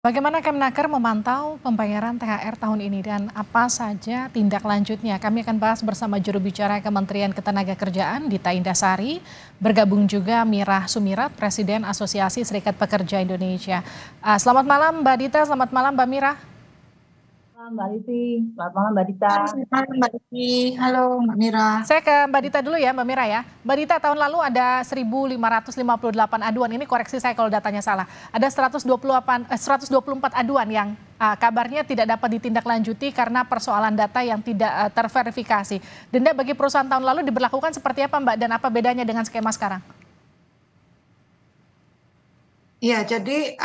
Bagaimana Kemnaker memantau pembayaran THR tahun ini dan apa saja tindak lanjutnya? Kami akan bahas bersama juru bicara Kementerian Ketenagakerjaan Dita Indasari. Bergabung juga Mirah Sumirat, Presiden Asosiasi Serikat Pekerja Indonesia. Selamat malam Mbak Dita, selamat malam Mbak Mirah. Malam Mbak Livi, selamat malam Mbak Dita. Selamat malam Mbak Diki. Halo Mbak Mira. Saya ke Mbak Dita dulu ya Mbak Mirah ya. Mbak Dita, tahun lalu ada 1.558 aduan, ini koreksi saya kalau datanya salah. Ada 124 aduan yang kabarnya tidak dapat ditindaklanjuti karena persoalan data yang tidak terverifikasi. Denda bagi perusahaan tahun lalu diberlakukan seperti apa Mbak dan apa bedanya dengan skema sekarang? Ya, jadi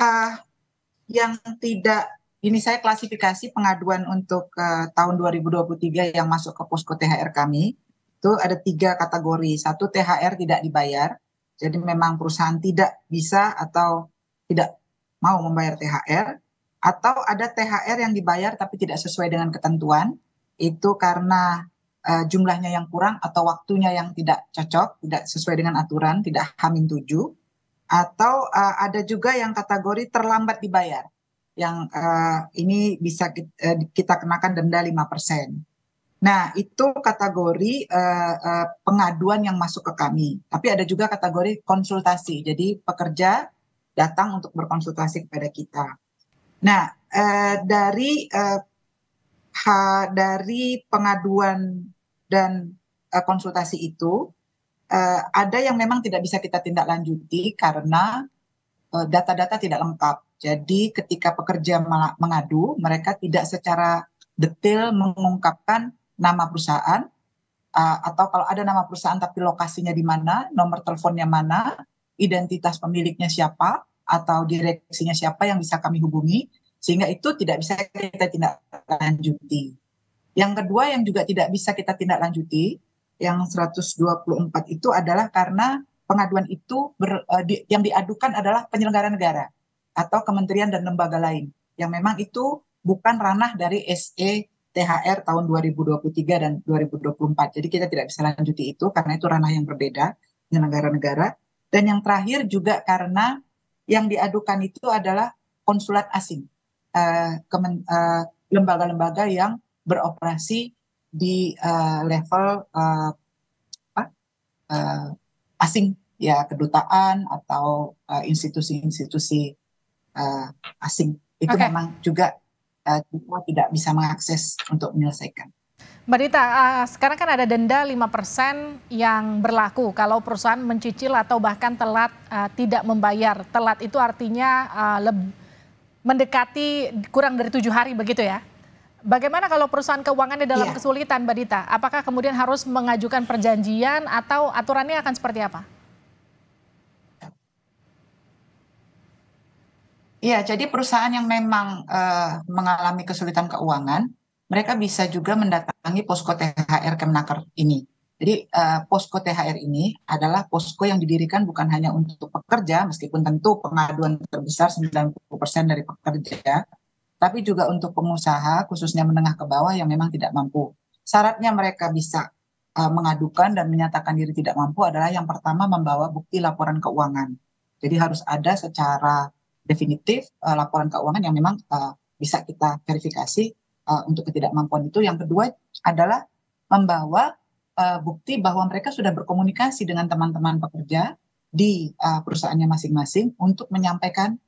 yang tidak, ini saya klasifikasi pengaduan untuk tahun 2023 yang masuk ke posko THR kami, itu ada 3 kategori. Satu, THR tidak dibayar, jadi memang perusahaan tidak bisa atau tidak mau membayar THR, atau ada THR yang dibayar tapi tidak sesuai dengan ketentuan, itu karena jumlahnya yang kurang atau waktunya yang tidak cocok, tidak sesuai dengan aturan, tidak H-7, atau ada juga yang kategori terlambat dibayar, yang ini bisa kita kenakan denda 5%. Nah, itu kategori pengaduan yang masuk ke kami. Tapi ada juga kategori konsultasi. Jadi pekerja datang untuk berkonsultasi kepada kita. Nah, dari pengaduan dan konsultasi itu ada yang memang tidak bisa kita tindak lanjuti karena data-data tidak lengkap. Jadi ketika pekerja mengadu, mereka tidak secara detail mengungkapkan nama perusahaan, atau kalau ada nama perusahaan tapi lokasinya di mana, nomor teleponnya mana, identitas pemiliknya siapa, atau direksinya siapa yang bisa kami hubungi, sehingga itu tidak bisa kita tindak lanjuti. Yang kedua yang juga tidak bisa kita tindak lanjuti, yang 124 itu adalah karena pengaduan itu yang diadukan adalah penyelenggara negara atau kementerian dan lembaga lain yang memang itu bukan ranah dari SE THR tahun 2023 dan 2024. Jadi kita tidak bisa lanjuti itu karena itu ranah yang berbeda penyelenggara negara. Dan yang terakhir juga karena yang diadukan itu adalah konsulat asing, lembaga-lembaga yang beroperasi di level asing, ya kedutaan atau institusi-institusi asing. Itu Oke. memang juga kita tidak bisa mengakses untuk menyelesaikan. Mbak Dita, sekarang kan ada denda 5% yang berlaku kalau perusahaan mencicil atau bahkan telat tidak membayar. Telat itu artinya mendekati kurang dari 7 hari begitu ya. Bagaimana kalau perusahaan keuangannya dalam Iya. kesulitan Mbak Dita? Apakah kemudian harus mengajukan perjanjian atau aturannya akan seperti apa? Iya, jadi perusahaan yang memang mengalami kesulitan keuangan, mereka bisa juga mendatangi posko THR Kemnaker ini. Jadi posko THR ini adalah posko yang didirikan bukan hanya untuk pekerja, meskipun tentu pengaduan terbesar 90% dari pekerja, tapi juga untuk pengusaha, khususnya menengah ke bawah yang memang tidak mampu. Syaratnya mereka bisa mengadukan dan menyatakan diri tidak mampu adalah yang pertama membawa bukti laporan keuangan. Jadi harus ada secara definitif laporan keuangan yang memang bisa kita verifikasi untuk ketidakmampuan itu. Yang kedua adalah membawa bukti bahwa mereka sudah berkomunikasi dengan teman-teman pekerja di perusahaannya masing-masing untuk menyampaikan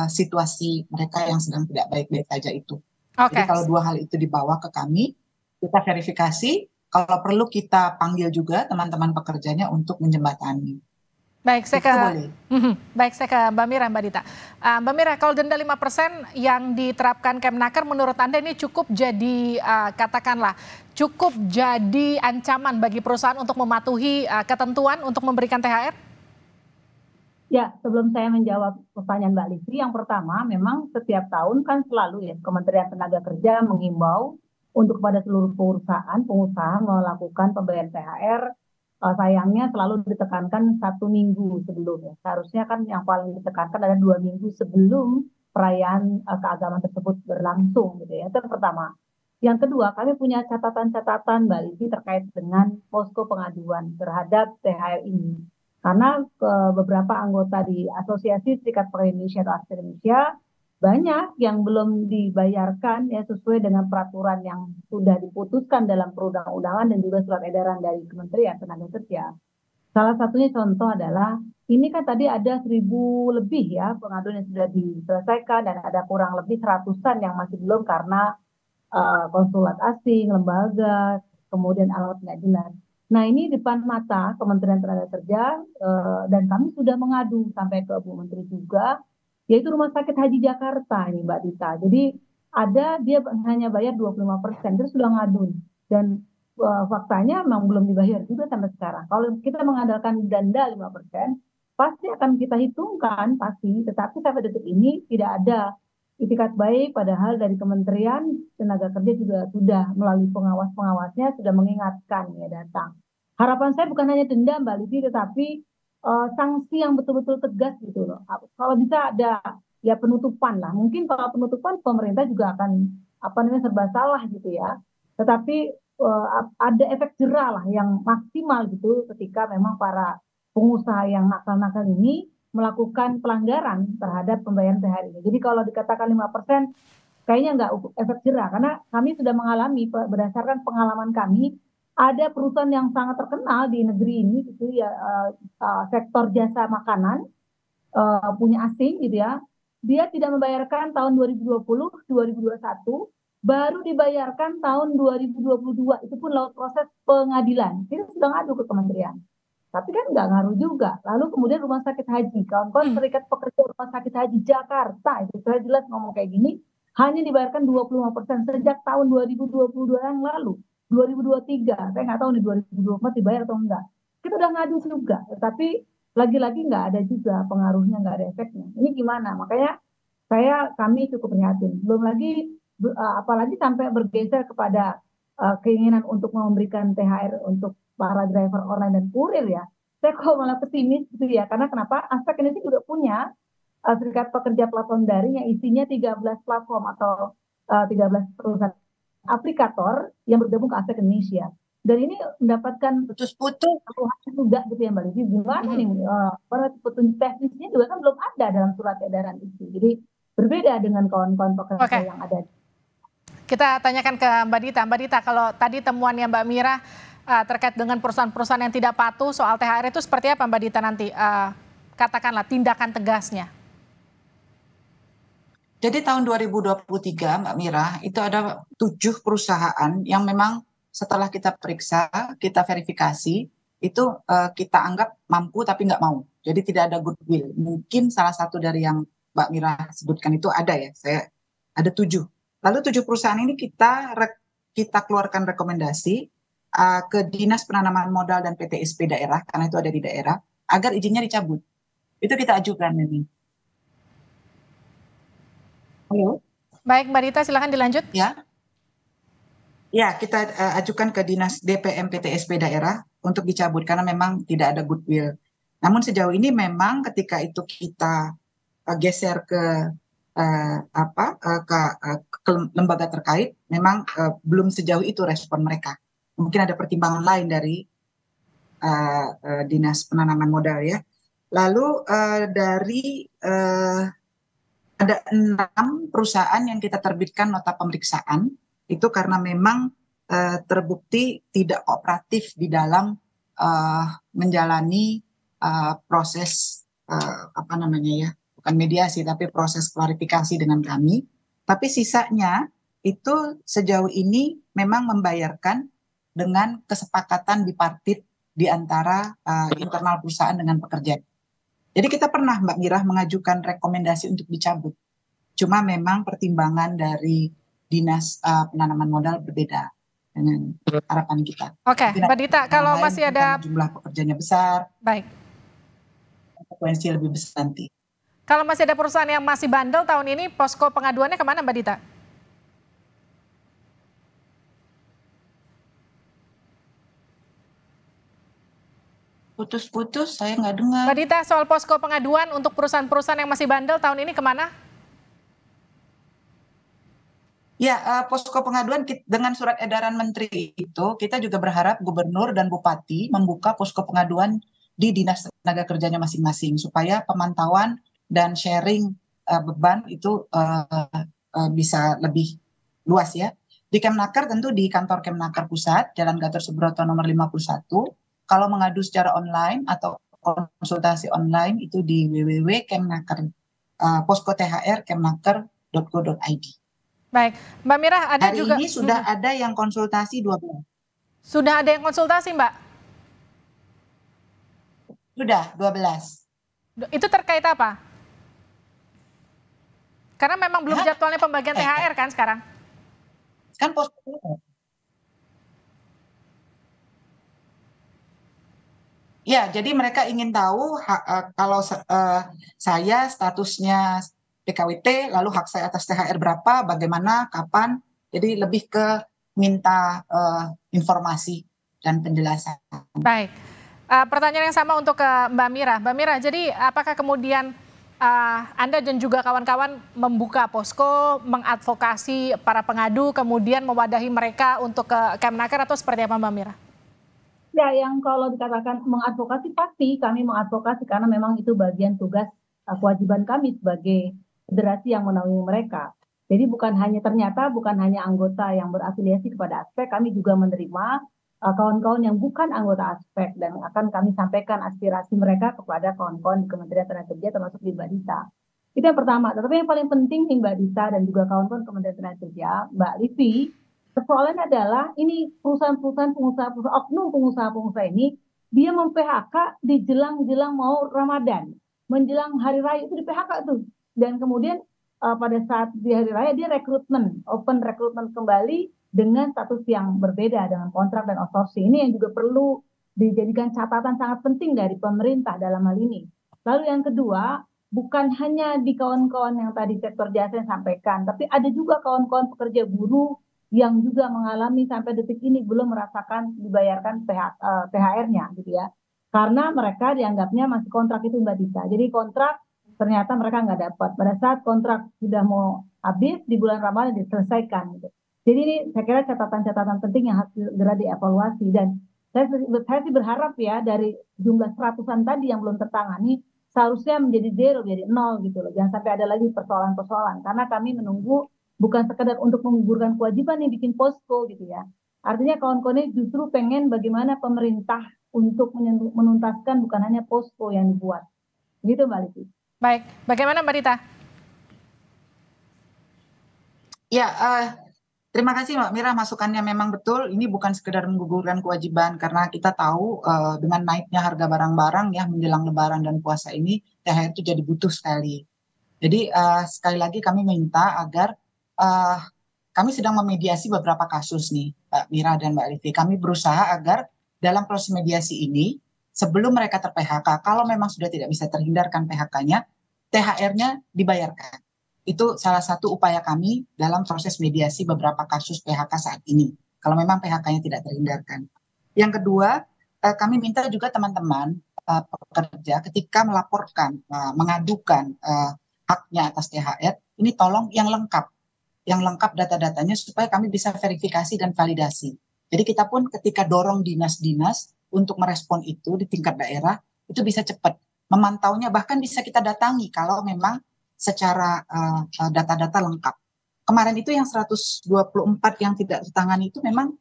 situasi mereka yang sedang tidak baik-baik saja itu. Jadi Oke. kalau 2 hal itu dibawa ke kami, kita verifikasi, kalau perlu kita panggil juga teman-teman pekerjanya untuk menjembatani. Baik, saya Itu ke boleh. Baik, saya ke Mbak Mira, Mbak Dita. Mbak Mira, kalau denda 5% yang diterapkan Kemnaker menurut Anda ini cukup jadi katakanlah cukup jadi ancaman bagi perusahaan untuk mematuhi ketentuan untuk memberikan THR? Ya, sebelum saya menjawab pertanyaan Mbak Livi, yang pertama memang setiap tahun kan selalu ya Kementerian Tenaga Kerja mengimbau untuk kepada seluruh perusahaan, pengusaha melakukan pembayaran THR. Sayangnya selalu ditekankan 1 minggu sebelum ya. Seharusnya kan yang paling ditekankan adalah 2 minggu sebelum perayaan keagamaan tersebut berlangsung gitu ya. Itu yang pertama. Yang kedua, kami punya catatan-catatan Mbak Livi terkait dengan posko pengaduan terhadap THR ini. Karena beberapa anggota di Asosiasi Serikat Pekerja Indonesia atau ASPI Indonesia banyak yang belum dibayarkan ya sesuai dengan peraturan yang sudah diputuskan dalam perundang-undangan dan juga surat edaran dari Kementerian Tenaga Kerja. Salah satunya contoh adalah ini kan tadi ada 1.000 lebih ya pengaduan yang sudah diselesaikan dan ada kurang lebih seratusan yang masih belum karena konsulat asing, lembaga, kemudian alamat nggak jelas. Nah ini depan mata Kementerian Tenaga Kerja dan kami sudah mengadu sampai ke Bu Menteri juga, yaitu Rumah Sakit Haji Jakarta ini Mbak Dita. Jadi ada dia hanya bayar 25%, terus sudah ngadu dan faktanya memang belum dibayar juga sampai sekarang. Kalau kita mengandalkan denda 5%, pasti akan kita hitungkan pasti, tetapi sampai detik ini tidak ada itikat baik, padahal dari Kementerian Tenaga Kerja juga sudah melalui pengawas-pengawasnya sudah mengingatkan ya datang. Harapan saya bukan hanya denda Mbak Livi, tetapi sanksi yang betul-betul tegas gitu loh. Kalau bisa ada ya penutupan lah. Mungkin kalau penutupan pemerintah juga akan apa namanya serba salah gitu ya. Tetapi ada efek jerah lah yang maksimal gitu ketika memang para pengusaha yang nakal-nakal ini melakukan pelanggaran terhadap pembayaran THR ini. Jadi kalau dikatakan 5%, kayaknya nggak efek jerah, karena kami sudah mengalami berdasarkan pengalaman kami, ada perusahaan yang sangat terkenal di negeri ini, gitu ya, sektor jasa makanan, punya asing gitu ya, dia tidak membayarkan tahun 2020, 2021, baru dibayarkan tahun 2022, itu pun lewat proses pengadilan. Kita sudah ngadu ke kementerian. Tapi kan nggak ngaruh juga. Lalu kemudian rumah sakit haji, kawan-kawan serikat pekerja rumah sakit haji Jakarta, itu saya jelas ngomong kayak gini, hanya dibayarkan 25% sejak tahun 2022 yang lalu. 2023, saya nggak tahu nih 2024 dibayar atau enggak. Kita udah ngadu juga, tapi lagi-lagi nggak ada juga pengaruhnya, nggak ada efeknya. Ini gimana? Makanya kami cukup prihatin. Belum lagi, apalagi sampai bergeser kepada keinginan untuk memberikan THR untuk para driver online dan kurir ya. Saya kok malah pesimis gitu ya. Karena kenapa? Aspek Indonesia juga punya serikat pekerja platform daring yang isinya 13 platform atau 13 perusahaan aplikator yang bergabung ke Aspek Indonesia. Dan ini mendapatkan Putus-putus. keluhan juga gitu ya Mbak Livi. Gimana nih petunjuk teknisnya juga kan belum ada dalam surat edaran itu. Jadi berbeda dengan kawan-kawan pekerja yang ada. Kita tanyakan ke Mbak Dita. Mbak Dita, kalau tadi temuannya Mbak Mira terkait dengan perusahaan-perusahaan yang tidak patuh soal THR itu seperti apa Mbak Dita nanti? Katakanlah tindakan tegasnya. Jadi tahun 2023 Mbak Mira, itu ada 7 perusahaan yang memang setelah kita periksa, kita verifikasi, itu kita anggap mampu tapi nggak mau. Jadi tidak ada goodwill. Mungkin salah satu dari yang Mbak Mira sebutkan itu ada ya, saya ada 7. Lalu 7 perusahaan ini kita keluarkan rekomendasi ke Dinas Penanaman Modal dan PTSP daerah, karena itu ada di daerah, agar izinnya dicabut. Itu kita ajukan ini. Halo. Baik Mbak Dita, silahkan dilanjut. Ya, kita ajukan ke Dinas DPM PTSP daerah untuk dicabut karena memang tidak ada goodwill. Namun sejauh ini memang ketika itu kita geser ke lembaga terkait, memang belum sejauh itu respon mereka. Mungkin ada pertimbangan lain dari Dinas Penanaman Modal ya. Lalu dari ada 6 perusahaan yang kita terbitkan nota pemeriksaan, itu karena memang terbukti tidak kooperatif di dalam menjalani proses bukan mediasi tapi proses klarifikasi dengan kami. Tapi sisanya itu sejauh ini memang membayarkan dengan kesepakatan bipartit di antara internal perusahaan dengan pekerja. Jadi kita pernah Mbak Mira mengajukan rekomendasi untuk dicabut. Cuma memang pertimbangan dari Dinas Penanaman Modal berbeda dengan harapan kita. Oke, Mbak Dita, kalau masih ada jumlah pekerjanya besar, baik, frekuensi lebih besar nanti. Kalau masih ada perusahaan yang masih bandel tahun ini, posko pengaduannya kemana Mbak Dita? Putus-putus, saya nggak dengar. Mbak Dita, soal posko pengaduan untuk perusahaan-perusahaan yang masih bandel tahun ini kemana? Ya, posko pengaduan dengan surat edaran menteri itu, kita juga berharap gubernur dan bupati membuka posko pengaduan di dinas tenaga kerjanya masing-masing, supaya pemantauan dan sharing beban itu bisa lebih luas ya. Di Kemnaker tentu di kantor Kemnaker Pusat, Jalan Gatot Subroto nomor 51. Kalau mengadu secara online atau konsultasi online itu di www.kemnaker posko THR kemnaker.go.id. Baik, Mbak Mira, ada Hari juga ini sudah ada yang konsultasi 12. Sudah ada yang konsultasi, Mbak? Sudah 12. Itu terkait apa? Karena memang belum jadwalnya pembagian THR kan sekarang? Kan posko. Ya, jadi mereka ingin tahu kalau saya statusnya PKWT, lalu hak saya atas THR berapa, bagaimana, kapan. Jadi lebih ke minta informasi dan penjelasan. Baik, pertanyaan yang sama untuk ke Mbak Mira. Mbak Mira, jadi apakah kemudian Anda dan juga kawan-kawan membuka posko, mengadvokasi para pengadu, kemudian mewadahi mereka untuk ke Kemnaker atau seperti apa Mbak Mira? Ya, yang kalau dikatakan mengadvokasi, pasti kami mengadvokasi karena memang itu bagian tugas kewajiban kami sebagai federasi yang menaungi mereka. Jadi bukan hanya anggota yang berafiliasi kepada aspek, kami juga menerima kawan-kawan yang bukan anggota aspek dan akan kami sampaikan aspirasi mereka kepada kawan-kawan di Kementerian Tenagakerja termasuk di Mbak Dita. Itu yang pertama. Tetapi yang paling penting nih Mbak Dita dan juga kawan-kawan Kementerian Tenagakerja, Mbak Livi, persoalannya adalah ini perusahaan-perusahaan oknum pengusaha-pengusaha ini dia mem-PHK di jelang-jelang mau Ramadan, menjelang hari raya itu di PHK tuh. Dan kemudian pada saat di hari raya dia open rekrutmen kembali dengan status yang berbeda dengan kontrak dan outsourcing. Ini yang juga perlu dijadikan catatan sangat penting dari pemerintah dalam hal ini. Lalu yang kedua, bukan hanya di kawan-kawan yang tadi sektor jasa yang sampaikan, tapi ada juga kawan-kawan pekerja buruh yang juga mengalami sampai detik ini belum merasakan dibayarkan THR-nya gitu ya. Karena mereka dianggapnya masih kontrak itu Mbak Dita. Jadi kontrak ternyata mereka nggak dapat. Pada saat kontrak sudah mau habis di bulan Ramadan diselesaikan gitu. Jadi ini saya kira catatan-catatan penting yang harus segera dievaluasi dan saya sih berharap ya dari jumlah seratusan tadi yang belum tertangani seharusnya menjadi zero, menjadi nol gitu loh. Jangan sampai ada lagi persoalan-persoalan karena kami menunggu bukan sekedar untuk menggugurkan kewajiban yang bikin posko gitu ya. Artinya kawan-kawan ini justru pengen bagaimana pemerintah untuk menuntaskan bukan hanya posko yang dibuat. Gitu Mbak Livi. Baik, bagaimana Mbak Dita? Ya, terima kasih Mbak Mira, masukannya memang betul. Ini bukan sekedar menggugurkan kewajiban karena kita tahu dengan naiknya harga barang-barang ya menjelang Lebaran dan puasa ini THR itu jadi butuh sekali. Jadi sekali lagi kami minta agar kami sedang memediasi beberapa kasus nih, Mbak Mira dan Mbak Livi. Kami berusaha agar dalam proses mediasi ini, sebelum mereka ter-PHK, kalau memang sudah tidak bisa terhindarkan PHK-nya, THR-nya dibayarkan. Itu salah satu upaya kami dalam proses mediasi beberapa kasus PHK saat ini, kalau memang PHK-nya tidak terhindarkan. Yang kedua, kami minta juga teman-teman pekerja ketika melaporkan, mengadukan haknya atas THR, ini tolong yang lengkap data-datanya supaya kami bisa verifikasi dan validasi. Jadi kita pun ketika dorong dinas-dinas untuk merespon itu di tingkat daerah, itu bisa cepat. Memantaunya bahkan bisa kita datangi kalau memang secara data-data lengkap. Kemarin itu yang 124 yang tidak ditangani itu memang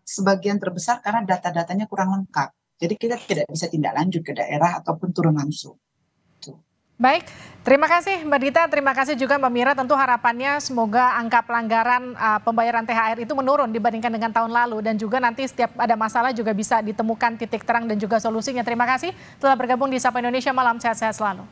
sebagian terbesar karena data-datanya kurang lengkap. Jadi kita tidak bisa tindak lanjut ke daerah ataupun turun langsung. Baik, terima kasih Mbak Dita, terima kasih juga Mbak Mira. Tentu harapannya semoga angka pelanggaran pembayaran THR itu menurun dibandingkan dengan tahun lalu. Dan juga nanti setiap ada masalah juga bisa ditemukan titik terang dan juga solusinya. Terima kasih telah bergabung di Sapa Indonesia Malam, sehat-sehat selalu.